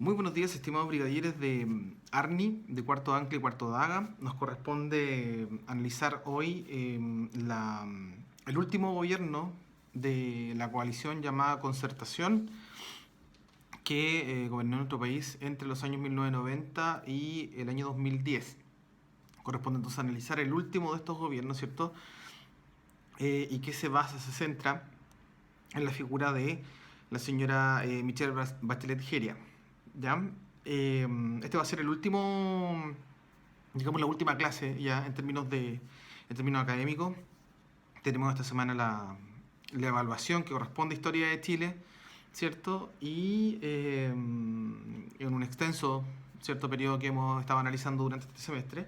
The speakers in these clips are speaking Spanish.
Muy buenos días, estimados brigadieres de ARNI, de Cuarto Ancla y Cuarto Daga. Nos corresponde analizar hoy el último gobierno de la coalición llamada Concertación que gobernó nuestro país entre los años 1990 y el año 2010. Corresponde entonces analizar el último de estos gobiernos, ¿cierto? Y que se centra en la figura de la señora Michelle Bachelet Jeria. ¿Ya? Este va a ser el último, digamos, la última clase ya en términos académicos. Tenemos esta semana la evaluación que corresponde a Historia de Chile, ¿cierto? Y en un extenso, ¿cierto?, periodo que hemos estado analizando durante este semestre.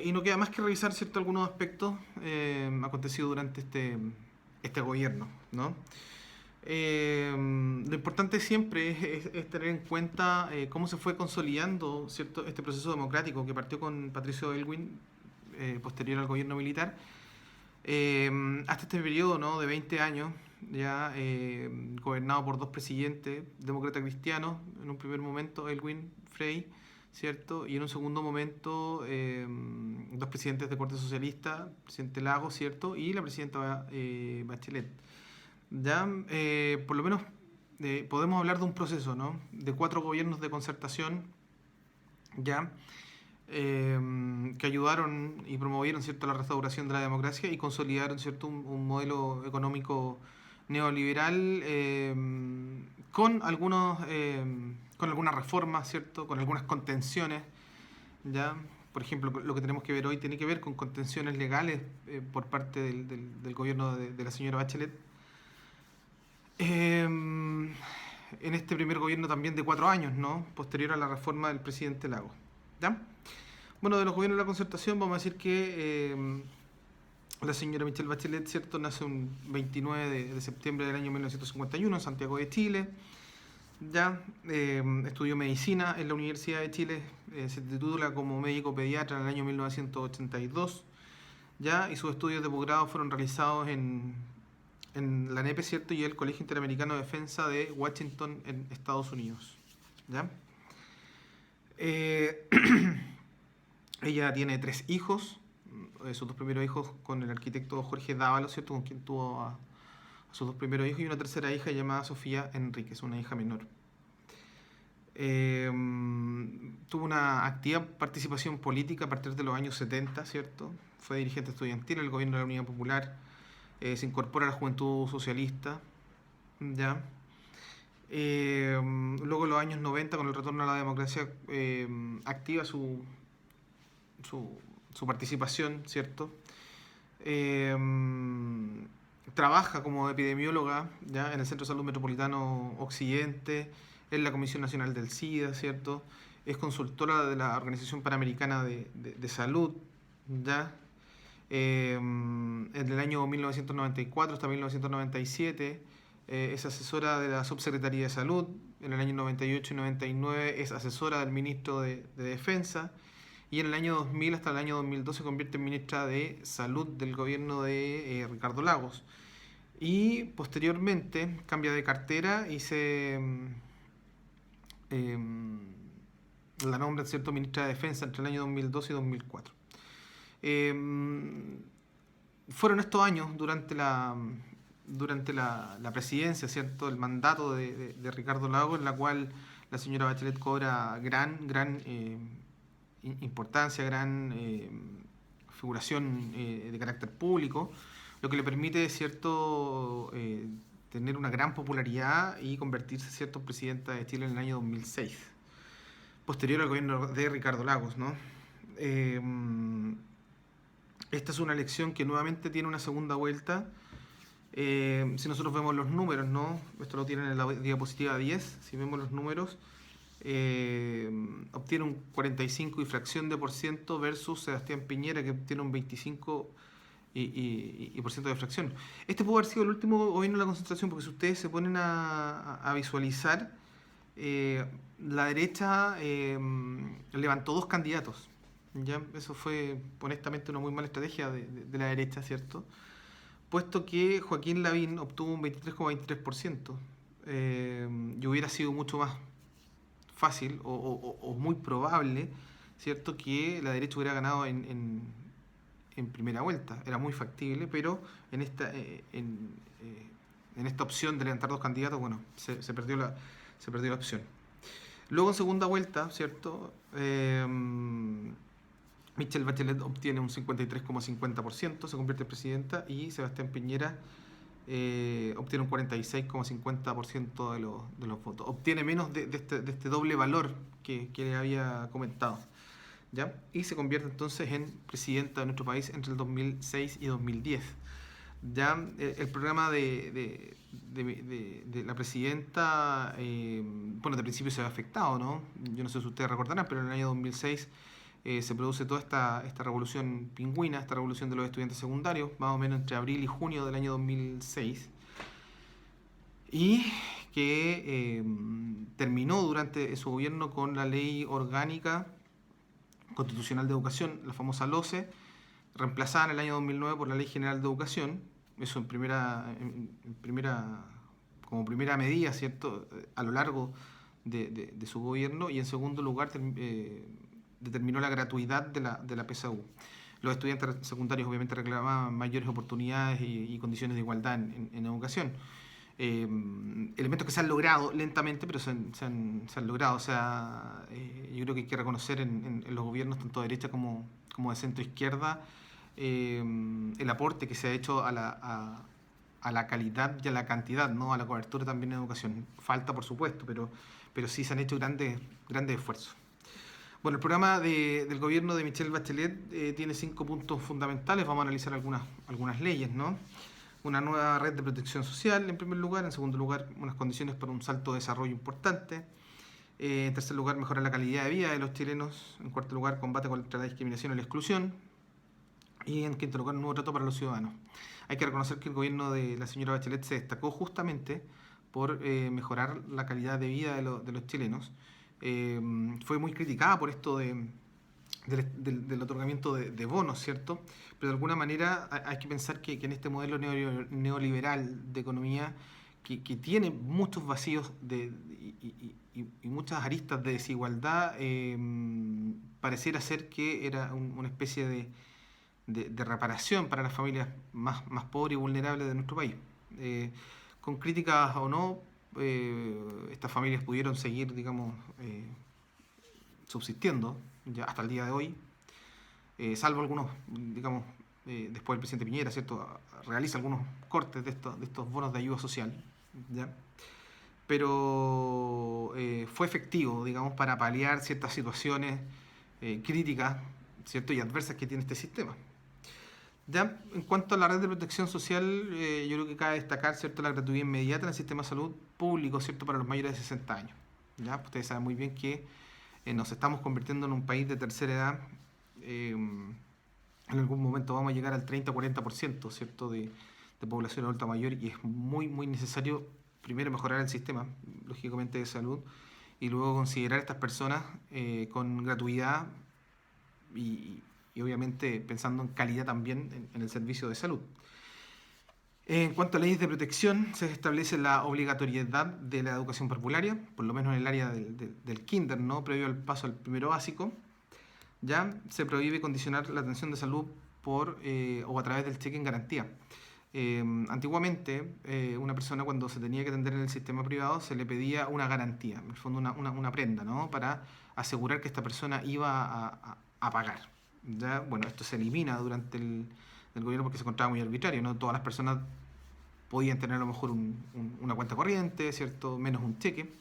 Y no queda más que revisar, ¿cierto?, algunos aspectos acontecidos durante este gobierno, ¿no? Lo importante siempre es tener en cuenta cómo se fue consolidando, ¿cierto?, este proceso democrático que partió con Patricio Aylwin, posterior al gobierno militar, hasta este periodo, ¿no?, de 20 años, ya gobernado por dos presidentes demócratas cristianos, en un primer momento Aylwin, Frey, ¿cierto? Y en un segundo momento dos presidentes de corte socialista, el presidente Lagos, ¿cierto? Y la presidenta Bachelet. Ya, por lo menos podemos hablar de un proceso, ¿no?, de 4 gobiernos de concertación, ya, que ayudaron y promovieron, ¿cierto?, la restauración de la democracia y consolidaron, ¿cierto?, un modelo económico neoliberal con con algunas reformas, ¿cierto?, con algunas contenciones, ya. Por ejemplo, lo que tenemos que ver hoy tiene que ver con contenciones legales por parte del gobierno de la señora Bachelet. En este primer gobierno también de 4 años, ¿no?, posterior a la reforma del presidente Lagos. ¿Ya? Bueno, de los gobiernos de la concertación vamos a decir que la señora Michelle Bachelet, ¿cierto?, nace un 29 de septiembre del año 1951 en Santiago de Chile. Ya, estudió medicina en la Universidad de Chile, se titula como médico pediatra en el año 1982. Ya, y sus estudios de posgrado fueron realizados en la NEPE, ¿cierto?, y el Colegio Interamericano de Defensa de Washington, en Estados Unidos. ¿Ya? Eh, Ella tiene 3 hijos, sus 2 primeros hijos con el arquitecto Jorge Dávalos, ¿cierto?, con quien tuvo a sus 2 primeros hijos, y una tercera hija llamada Sofía Enríquez, una hija menor. Eh, Tuvo una activa participación política a partir de los años 70, ¿cierto? Fue dirigente estudiantil en el gobierno de la Unidad Popular, se incorpora a la Juventud Socialista, ¿ya? Luego en los años 90, con el retorno a la democracia, activa su, su participación, ¿cierto? Eh, Trabaja como epidemióloga, ¿ya?, en el Centro de Salud Metropolitano Occidente, en la Comisión Nacional del SIDA, ¿cierto? Es consultora de la Organización Panamericana de Salud, ¿ya? En el año 1994 hasta 1997 es asesora de la Subsecretaría de Salud. En el año 98 y 99 es asesora del ministro de Defensa. Y en el año 2000 hasta el año 2002 se convierte en ministra de Salud del gobierno de Ricardo Lagos. Y posteriormente cambia de cartera y eh, la nombra, ¿cierto?, ministra de Defensa entre el año 2002 y 2004. Fueron estos años durante la presidencia, ¿cierto?, el mandato de Ricardo Lagos, en la cual la señora Bachelet cobra gran importancia, gran figuración de carácter público, lo que le permite, ¿cierto?, tener una gran popularidad y convertirse, ¿cierto?, en presidenta de Chile en el año 2006, posterior al gobierno de Ricardo Lagos, ¿no? Eh, Esta es una elección que nuevamente tiene una segunda vuelta. Si nosotros vemos los números, ¿no? Esto lo tienen en la diapositiva 10. Si vemos los números, obtiene un 45 y fracción de por ciento versus Sebastián Piñera, que tiene un 25 y por ciento de fracción. Este pudo haber sido el último gobierno de la concentración, porque si ustedes se ponen a visualizar, eh, la derecha levantó 2 candidatos. ¿Ya? Eso fue honestamente una muy mala estrategia de la derecha, ¿cierto? Puesto que Joaquín Lavín obtuvo un 23,23%, y hubiera sido mucho más, fácil o muy probable, ¿cierto?, que la derecha hubiera ganado en primera vuelta. Era muy factible, pero en esta opción de levantar dos candidatos, bueno, se perdió la opción. Luego en segunda vuelta, ¿cierto? Michelle Bachelet obtiene un 53,50%, se convierte en presidenta, y Sebastián Piñera obtiene un 46,50% de los votos. Obtiene menos de este doble valor que le había comentado, ¿ya? Y se convierte entonces en presidenta de nuestro país entre el 2006 y 2010. Ya el programa de la presidenta, bueno, de principio se ve afectado, ¿no? Yo no sé si ustedes recordarán, pero en el año 2006 se produce toda esta revolución pingüina, esta revolución de los estudiantes secundarios, más o menos entre abril y junio del año 2006, y que terminó durante su gobierno con la Ley Orgánica Constitucional de Educación, la famosa LOCE, reemplazada en el año 2009 por la Ley General de Educación. Eso como primera medida, ¿cierto?, a lo largo de su gobierno. Y en segundo lugar determinó la gratuidad de la PSU. Los estudiantes secundarios obviamente reclamaban mayores oportunidades y condiciones de igualdad en educación. Elementos que se han logrado lentamente, pero se han logrado. O sea, yo creo que hay que reconocer en los gobiernos, tanto de derecha como de centro-izquierda, el aporte que se ha hecho a la calidad y a la cantidad, ¿no?, a la cobertura también en educación. Falta, por supuesto, pero sí se han hecho grandes esfuerzos. Bueno, el programa del gobierno de Michelle Bachelet tiene 5 puntos fundamentales. Vamos a analizar algunas leyes, ¿no? Una nueva red de protección social, en primer lugar. En segundo lugar, unas condiciones para un salto de desarrollo importante. En tercer lugar, mejorar la calidad de vida de los chilenos. En cuarto lugar, combate contra la discriminación y la exclusión. Y en quinto lugar, un nuevo trato para los ciudadanos. Hay que reconocer que el gobierno de la señora Bachelet se destacó justamente por mejorar la calidad de vida de los chilenos. Fue muy criticada por esto del otorgamiento de bonos, ¿cierto? Pero de alguna manera hay que pensar que en este modelo neoliberal de economía, que tiene muchos vacíos y muchas aristas de desigualdad, pareciera ser que era una especie de reparación para las familias más pobres y vulnerables de nuestro país. Con críticas o no, estas familias pudieron seguir, digamos, subsistiendo ya hasta el día de hoy, salvo algunos, digamos, después el presidente Piñera, ¿cierto?, realiza algunos cortes de estos bonos de ayuda social, ¿ya? Pero fue efectivo, digamos, para paliar ciertas situaciones críticas, ¿cierto?, y adversas que tiene este sistema. Ya, en cuanto a la red de protección social, yo creo que cabe destacar, ¿cierto?, la gratuidad inmediata en el sistema de salud público, ¿cierto?, para los mayores de 60 años. ¿Ya? Ustedes saben muy bien que nos estamos convirtiendo en un país de tercera edad. En algún momento vamos a llegar al 30-40%, ¿cierto?, de población adulta mayor, y es muy necesario primero mejorar el sistema, lógicamente, de salud, y luego considerar a estas personas con gratuidad y obviamente pensando en calidad también en el servicio de salud. En cuanto a leyes de protección, se establece la obligatoriedad de la educación parvularia, por lo menos en el área del kinder, ¿no?, previo al paso al primero básico. Ya se prohíbe condicionar la atención de salud por o a través del cheque en garantía. Antiguamente, una persona, cuando se tenía que atender en el sistema privado, se le pedía una garantía, en el fondo una prenda, ¿no?, para asegurar que esta persona iba a pagar. ¿Ya? Bueno, esto se elimina durante el gobierno porque se encontraba muy arbitrario, ¿no? Todas las personas podían tener a lo mejor una cuenta corriente, ¿cierto?, menos un cheque.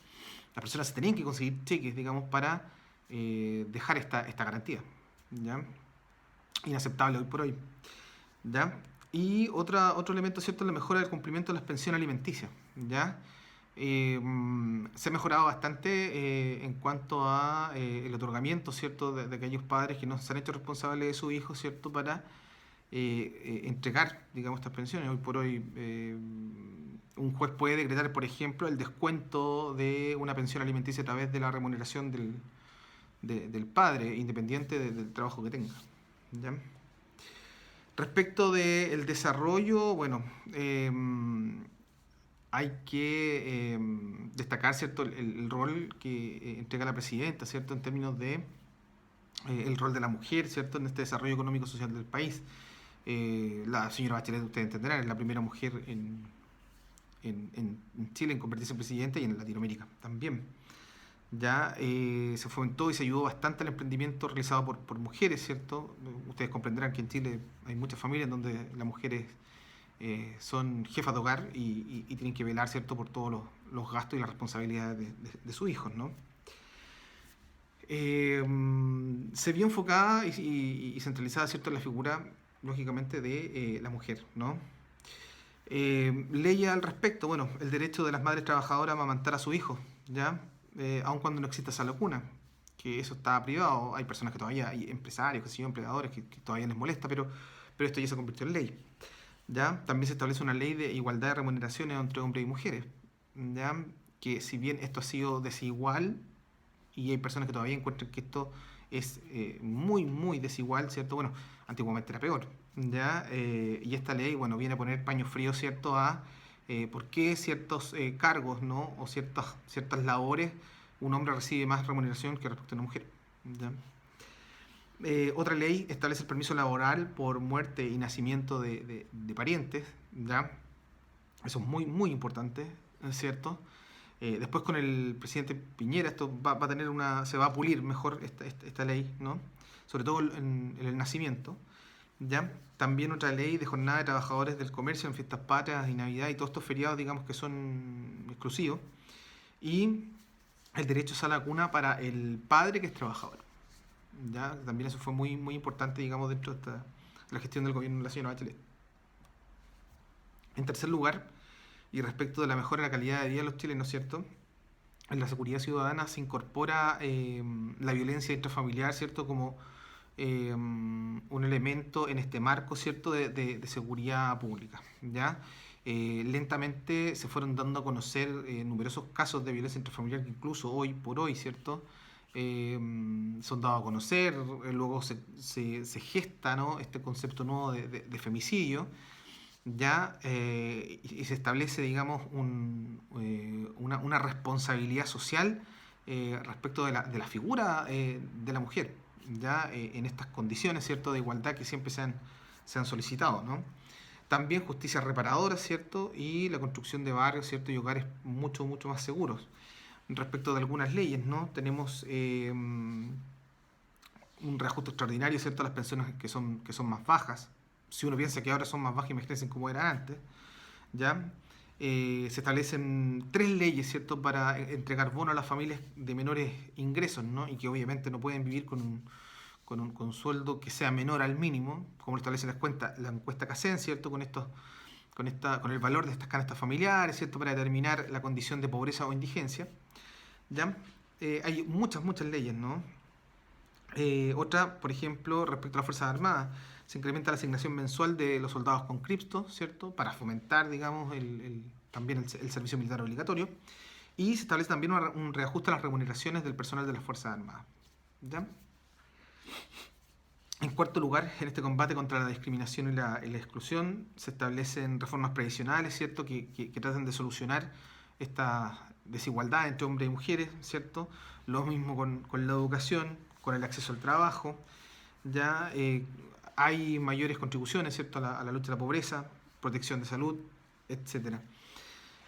Las personas se tenían que conseguir cheques, digamos, para dejar esta garantía, ¿ya? Inaceptable hoy por hoy, ¿ya? Y otro elemento, ¿cierto?, es la mejora del cumplimiento de las pensiones alimenticias, ¿ya? Se ha mejorado bastante en cuanto a el otorgamiento, ¿cierto?, de aquellos padres que no se han hecho responsables de sus hijos, ¿cierto?, para entregar, digamos, estas pensiones. Hoy por hoy un juez puede decretar, por ejemplo, el descuento de una pensión alimenticia a través de la remuneración del padre, independiente del trabajo que tenga, ¿ya? Respecto del desarrollo, bueno, hay que destacar, ¿cierto?, el rol que entrega la presidenta, ¿cierto?, en términos de el rol de la mujer, ¿cierto?, en este desarrollo económico social del país. La señora Bachelet, ustedes entenderán, es la primera mujer en Chile en convertirse en presidente y en Latinoamérica también. Ya se fomentó y se ayudó bastante al emprendimiento realizado por mujeres, ¿cierto? Ustedes comprenderán que en Chile hay muchas familias donde las mujeres son jefas de hogar y tienen que velar, ¿cierto?, por todos los gastos y las responsabilidades de sus hijos, ¿no? Eh, Se vio enfocada y centralizada, ¿cierto?, en la figura, lógicamente, de la mujer, ¿no? Ley al respecto, bueno, el derecho de las madres trabajadoras a amamantar a su hijo, ¿ya? Aun cuando no exista esa locuna, que eso está privado, hay personas que todavía, hay empresarios, que sé yo, empleadores, que todavía les molesta, pero esto ya se convirtió en ley, ¿ya? También se establece una ley de igualdad de remuneraciones entre hombres y mujeres, ¿ya? Que si bien esto ha sido desigual, y hay personas que todavía encuentran que esto es muy, muy desigual, ¿cierto? Bueno, antiguamente era peor, ¿ya? Y esta ley, bueno, viene a poner paño frío, ¿cierto? A por qué ciertos cargos, ¿no? O ciertas labores un hombre recibe más remuneración que respecto a una mujer, ¿ya? Otra ley establece el permiso laboral por muerte y nacimiento de parientes, ¿ya? Eso es muy, muy importante, ¿es cierto? Después con el presidente Piñera esto va a tener se va a pulir mejor esta ley, ¿no? Sobre todo en el nacimiento, ¿ya? También otra ley de jornada de trabajadores del comercio en fiestas patrias y Navidad y todos estos feriados, digamos, que son exclusivos. Y el derecho a la cuna para el padre que es trabajador, ¿ya? También eso fue muy, muy importante, digamos, dentro de la gestión del gobierno de la señora Bachelet. En tercer lugar, y respecto de la mejora de la calidad de vida de los chilenos, ¿cierto? En la seguridad ciudadana se incorpora la violencia intrafamiliar, ¿cierto? Como un elemento en este marco, ¿cierto? De seguridad pública, ¿ya? Lentamente se fueron dando a conocer numerosos casos de violencia intrafamiliar que incluso hoy por hoy, ¿cierto? Son dados a conocer, luego se gesta, ¿no?, este concepto nuevo de femicidio, ya y se establece, digamos, una responsabilidad social respecto de la figura de la mujer, ya en estas condiciones, ¿cierto?, de igualdad que siempre se han solicitado, ¿no? También justicia reparadora, ¿cierto? Y la construcción de barrios, ¿cierto?, y hogares mucho, mucho más seguros. Respecto de algunas leyes, ¿no? Tenemos un reajuste extraordinario, ¿cierto?, a las pensiones que son más bajas. Si uno piensa que ahora son más bajas, imagínense cómo eran antes, ¿ya? Se establecen 3 leyes, ¿cierto?, para entregar bono a las familias de menores ingresos, ¿no? Y que obviamente no pueden vivir con un sueldo que sea menor al mínimo, como lo establece la encuesta CACEN, ¿cierto?, con el valor de estas canastas familiares, ¿cierto?, para determinar la condición de pobreza o indigencia, ¿ya? Hay muchas, muchas leyes, ¿no? Otra, por ejemplo, respecto a las Fuerzas Armadas, se incrementa la asignación mensual de los soldados con cripto, ¿cierto? Para fomentar, digamos, también el servicio militar obligatorio. Y se establece también un reajuste a las remuneraciones del personal de las Fuerzas Armadas, ¿ya? En cuarto lugar, en este combate contra la discriminación y la exclusión, se establecen reformas previsionales, ¿cierto?, que tratan de solucionar esta desigualdad entre hombres y mujeres, ¿cierto? Lo mismo con la educación, con el acceso al trabajo, ya hay mayores contribuciones, ¿cierto?, a la lucha de la pobreza, protección de salud, etcétera.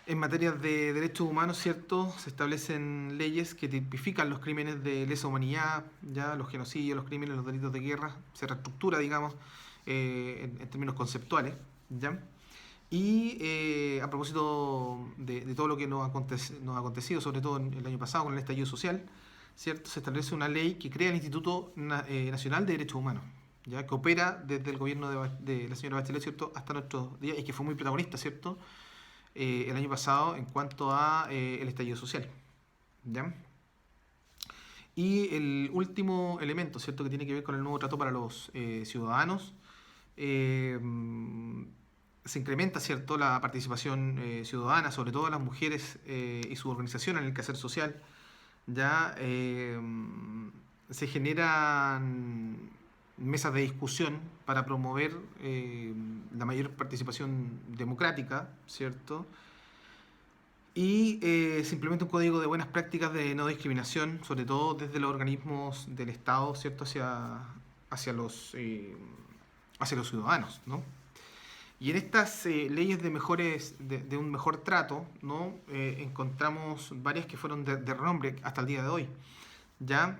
En materia de derechos humanos, ¿cierto?, se establecen leyes que tipifican los crímenes de lesa humanidad, ya los genocidios, los crímenes, los delitos de guerra, se reestructura, digamos, en términos conceptuales, ¿ya? Y a propósito de todo lo que nos ha acontecido, sobre todo en el año pasado con el estallido social, ¿cierto?, se establece una ley que crea el Instituto Nacional de Derechos Humanos, ya que opera desde el gobierno de la señora Bachelet, ¿cierto?, hasta nuestros días y que fue muy protagonista, ¿cierto?, el año pasado en cuanto a el estallido social, ¿ya? Y el último elemento, ¿cierto?, que tiene que ver con el nuevo trato para los ciudadanos, eh, se incrementa, ¿cierto?, la participación ciudadana, sobre todo las mujeres y su organización en el quehacer social, ya se generan mesas de discusión para promover la mayor participación democrática, ¿cierto? Y se implementa un código de buenas prácticas de no discriminación, sobre todo desde los organismos del Estado, ¿cierto? Hacia hacia los ciudadanos, ¿no? Y en estas leyes de un mejor trato, ¿no? Encontramos varias que fueron de renombre hasta el día de hoy. Ya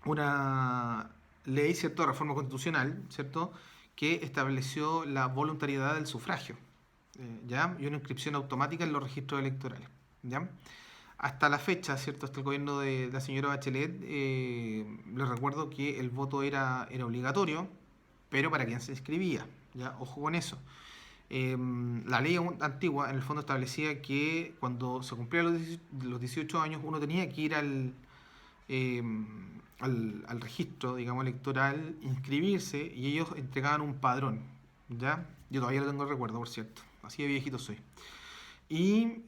una ley, ¿cierto?, de reforma constitucional, ¿cierto?, que estableció la voluntariedad del sufragio, ¿ya? Y una inscripción automática en los registros electorales, ¿ya? Hasta la fecha, ¿cierto?, hasta el gobierno de la señora Bachelet, les recuerdo que el voto era obligatorio, pero para quien se inscribía, ¿ya? Ojo con eso. La ley antigua, en el fondo, establecía que cuando se cumplían los 18 años, uno tenía que ir eh, al registro, digamos, electoral, inscribirse y ellos entregaban un padrón, ¿ya? Yo todavía lo tengo el recuerdo, por cierto, así de viejito soy. Y,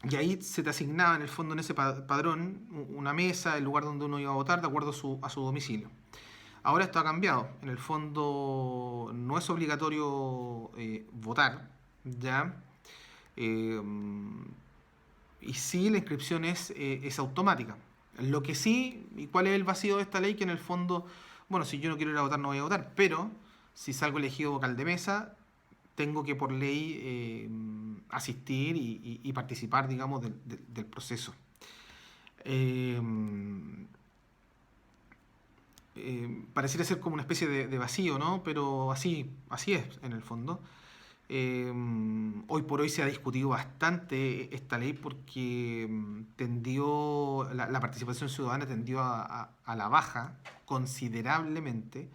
y ahí se te asignaba en el fondo en ese padrón una mesa, el lugar donde uno iba a votar de acuerdo a su domicilio. Ahora esto ha cambiado. En el fondo no es obligatorio votar, ¿ya? Eh, y sí, la inscripción es automática. Lo que sí, ¿y cuál es el vacío de esta ley? Que en el fondo, bueno, si yo no quiero ir a votar, no voy a votar, pero si salgo elegido vocal de mesa, tengo que por ley asistir y participar, digamos, del proceso. Eh, Pareciera ser como una especie de vacío, ¿no? Pero así es, en el fondo. Hoy por hoy se ha discutido bastante esta ley porque la participación ciudadana tendió a la baja considerablemente.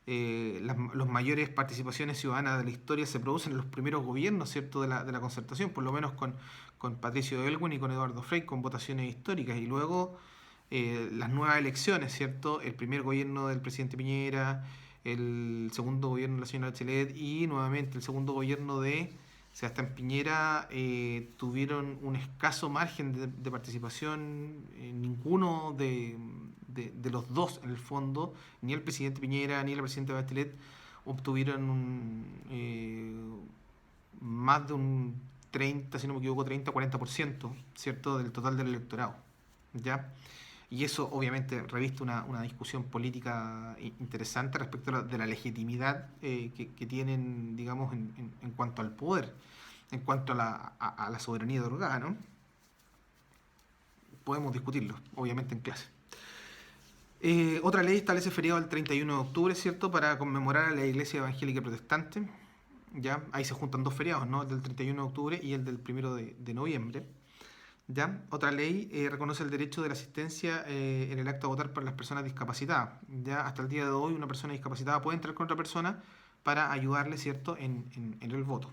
Las mayores participaciones ciudadanas de la historia se producen en los primeros gobiernos, ¿cierto?, de la concertación, por lo menos con Patricio Aylwin y con Eduardo Frei, con votaciones históricas, y luego las nuevas elecciones, ¿cierto? El primer gobierno del presidente Piñera, el segundo gobierno de la señora Bachelet y nuevamente el segundo gobierno de Sebastián Piñera tuvieron un escaso margen de participación. Ninguno de los dos, en el fondo, ni el presidente Piñera ni la presidenta Bachelet obtuvieron más de un 30, si no me equivoco, 30-40%, ¿cierto?, del total del electorado, ¿ya? Y eso obviamente reviste una discusión política interesante respecto de la legitimidad que tienen, digamos, en cuanto al poder, en cuanto a la soberanía otorgada, ¿no? Podemos discutirlo, obviamente, en clase. Otra ley establece feriado el 31 de octubre, ¿cierto?, para conmemorar a la Iglesia Evangélica Protestante. ¿Ya? Ahí se juntan dos feriados, ¿no?, el del 31 de octubre y el del 1 de noviembre. ¿Ya? Otra ley reconoce el derecho de la asistencia en el acto a votar para las personas discapacitadas. ¿Ya? Hasta el día de hoy una persona discapacitada puede entrar con otra persona para ayudarle, ¿cierto?, en el voto.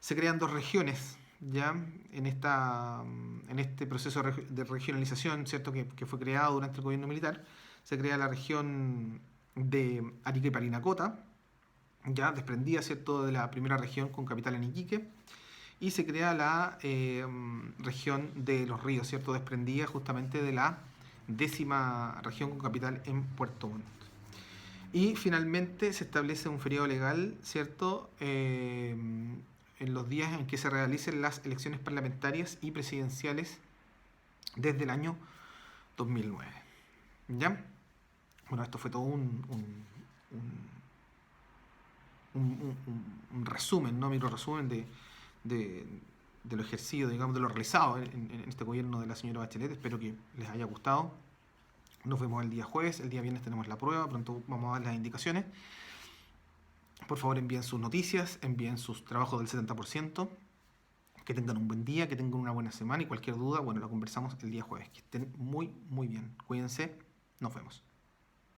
Se crean dos regiones, ¿ya?, en este proceso de regionalización, ¿cierto?, que fue creado durante el gobierno militar. Se crea la región de Arica y Parinacota, ya desprendida, ¿cierto?, de la primera región con capital en Iquique. Y se crea la región de los ríos, ¿cierto?, desprendida justamente de la 10ª región con capital en Puerto Montt. Y finalmente se establece un feriado legal, ¿cierto?, en los días en que se realicen las elecciones parlamentarias y presidenciales desde el año 2009. ¿Ya? Bueno, esto fue todo un resumen, ¿no? Micro resumen de lo ejercido, digamos, de lo realizado en este gobierno de la señora Bachelet. Espero que les haya gustado. Nos vemos el día jueves, el día viernes tenemos la prueba, pronto vamos a dar las indicaciones. Por favor, envíen sus noticias, envíen sus trabajos del 70%. Que tengan un buen día, que tengan una buena semana y cualquier duda, bueno, la conversamos el día jueves. Que estén muy, muy bien. Cuídense. Nos vemos.